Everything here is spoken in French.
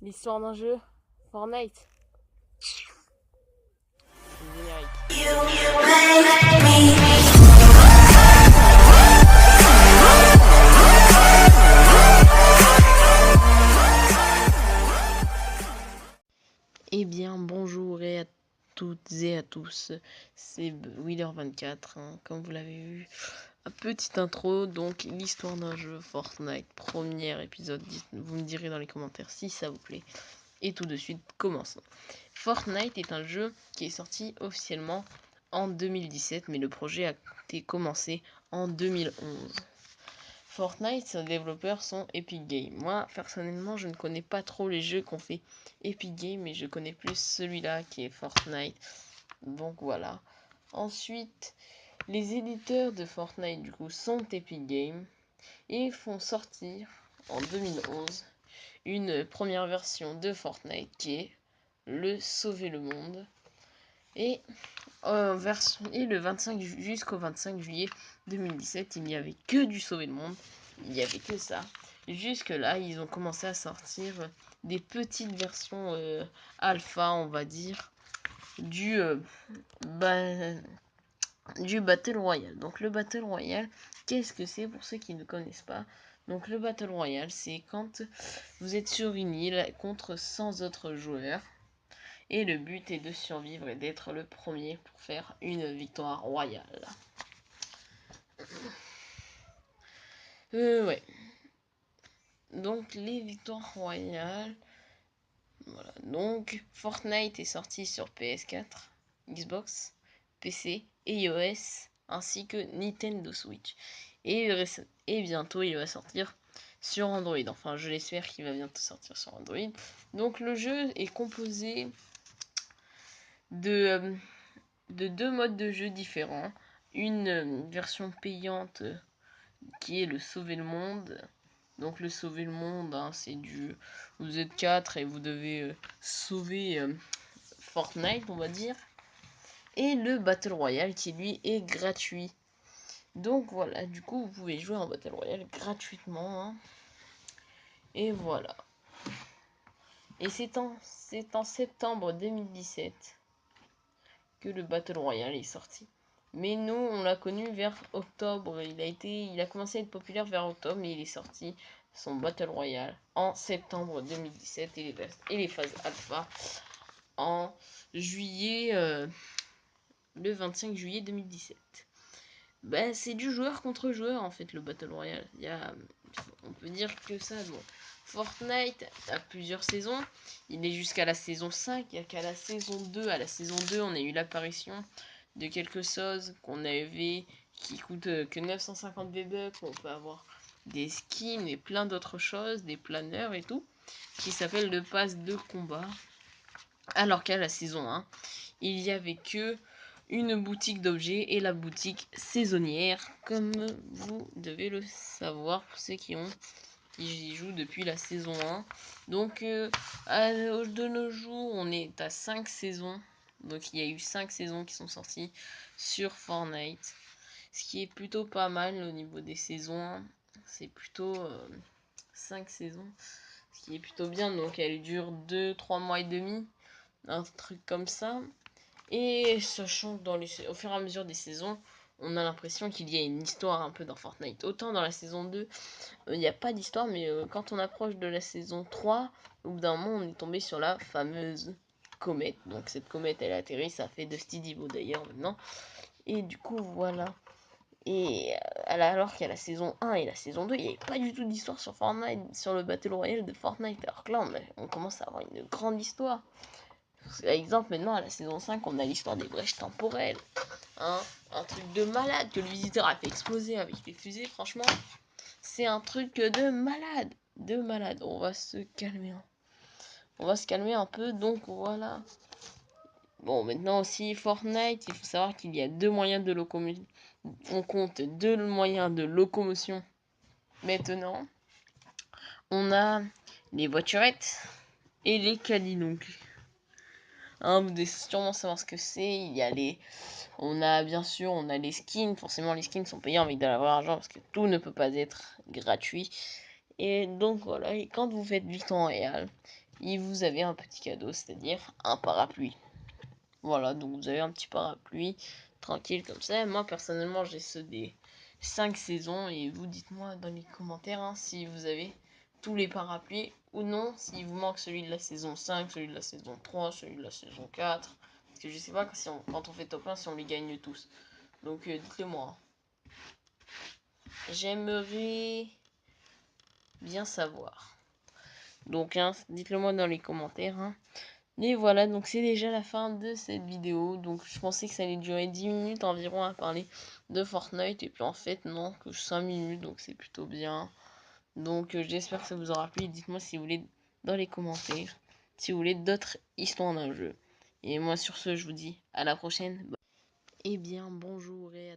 L'histoire d'un jeu, Fortnite. Générique. Eh bien, bonjour à toutes et à tous, c'est Wheeler24, comme vous l'avez vu. Un petite intro, donc l'histoire d'un jeu Fortnite, premier épisode, vous me direz dans les commentaires si ça vous plaît. Et tout de suite, commençons. Fortnite est un jeu qui est sorti officiellement en 2017, mais le projet a été commencé en 2011. Fortnite, ses développeurs sont Epic Games. Moi, personnellement, je ne connais pas trop les jeux qu'on fait Epic Games, mais je connais plus celui-là qui est Fortnite. Donc voilà. Ensuite, les éditeurs de Fortnite, du coup, sont Epic Games et font sortir en 2011 une première version de Fortnite qui est le Sauver le Monde. Et le 25 jusqu'au 25 juillet 2017, il n'y avait que du Sauver le Monde. Il n'y avait que ça. Jusque là, ils ont commencé à sortir des petites versions alpha, on va dire, du Battle Royale. Donc le Battle Royale, qu'est-ce que c'est pour ceux qui ne connaissent pas? Donc le Battle Royale, c'est quand vous êtes sur une île contre 100 autres joueurs. Et le but est de survivre et d'être le premier pour faire une victoire royale. Ouais. Donc les victoires royales. Voilà. Donc Fortnite est sorti sur PS4, Xbox, PC et iOS, ainsi que Nintendo Switch. Et bientôt il va sortir sur Android. Enfin, je l'espère qu'il va bientôt sortir sur Android. Donc le jeu est composé de deux modes de jeu différents. Une version payante qui est le Sauver le Monde. Donc le Sauver le Monde, hein, c'est du... Vous êtes 4 et vous devez sauver Fortnite, on va dire. Et le Battle Royale qui lui est gratuit. Donc voilà, du coup vous pouvez jouer en Battle Royale gratuitement. Hein. Et voilà. Et c'est en septembre 2017 que le Battle Royale est sorti. Mais nous, on l'a connu vers octobre. Il a commencé à être populaire vers octobre, mais il est sorti son Battle Royale en septembre 2017 et les phases alpha en juillet, le 25 juillet 2017. Ben, c'est du joueur contre joueur en fait le Battle Royale. On peut dire que ça. Bon. Fortnite a plusieurs saisons. Il est jusqu'à la saison 5. Il n'y a qu'à la saison 2. À la saison 2, on a eu l'apparition de quelque chose qu'on avait qui coûte que 950 V-Bucks. On peut avoir des skins et plein d'autres choses, des planeurs et tout, qui s'appelle le pass de combat. Alors qu'à la saison 1, il y avait que une boutique d'objets et la boutique saisonnière, comme vous devez le savoir pour ceux qui y jouent depuis la saison 1. Donc de nos jours, on est à 5 saisons. Donc il y a eu 5 saisons qui sont sorties sur Fortnite. Ce qui est plutôt pas mal au niveau des saisons. C'est plutôt 5 saisons. Ce qui est plutôt bien. Donc elle dure 2-3 mois et demi. Un truc comme ça. Et sachant que au fur et à mesure des saisons, on a l'impression qu'il y a une histoire un peu dans Fortnite. Autant dans la saison 2, il n'y a pas d'histoire, mais quand on approche de la saison 3, au bout d'un moment, on est tombé sur la fameuse comète. Donc cette comète, elle atterrit, ça fait de Steve Divo d'ailleurs maintenant. Et du coup, voilà. Et alors qu'il y a la saison 1 et la saison 2, il n'y avait pas du tout d'histoire sur Fortnite, sur le Battle Royale de Fortnite. Alors que là, on commence à avoir une grande histoire. Par exemple, maintenant à la saison 5, on a l'histoire des brèches temporelles. Hein, un truc de malade que le visiteur a fait exploser avec les fusées, franchement. C'est un truc de malade. De malade. On va se calmer. On va se calmer un peu, donc voilà. Bon, maintenant aussi, Fortnite, il faut savoir qu'il y a deux moyens de locomotion. On compte deux moyens de locomotion. Maintenant, on a les voiturettes et les caninuncles. Hein, vous devez sûrement savoir ce que c'est. Il y a on a bien sûr, on a les skins. Forcément, les skins sont payants avec de l'argent parce que tout ne peut pas être gratuit. Et donc voilà. Et quand vous faites victoire royale, et vous avez un petit cadeau, c'est-à-dire un parapluie. Voilà, donc vous avez un petit parapluie, tranquille comme ça. Moi, personnellement, j'ai ceux des 5 saisons, et vous dites-moi dans les commentaires hein, si vous avez tous les parapluies ou non, s'il vous manque celui de la saison 5, celui de la saison 3, celui de la saison 4. Parce que je sais pas si quand on fait top 1 si on les gagne tous. Donc dites-le moi. J'aimerais bien savoir. Donc hein, dites-le moi dans les commentaires. Hein. Et voilà, donc c'est déjà la fin de cette vidéo. Donc je pensais que ça allait durer 10 minutes environ à parler de Fortnite. Et puis en fait non, que 5 minutes, donc c'est plutôt bien. Donc j'espère que ça vous aura plu. Dites-moi si vous voulez dans les commentaires, si vous voulez d'autres histoires d'un jeu. Et moi sur ce, je vous dis à la prochaine. Et bien bonjour et à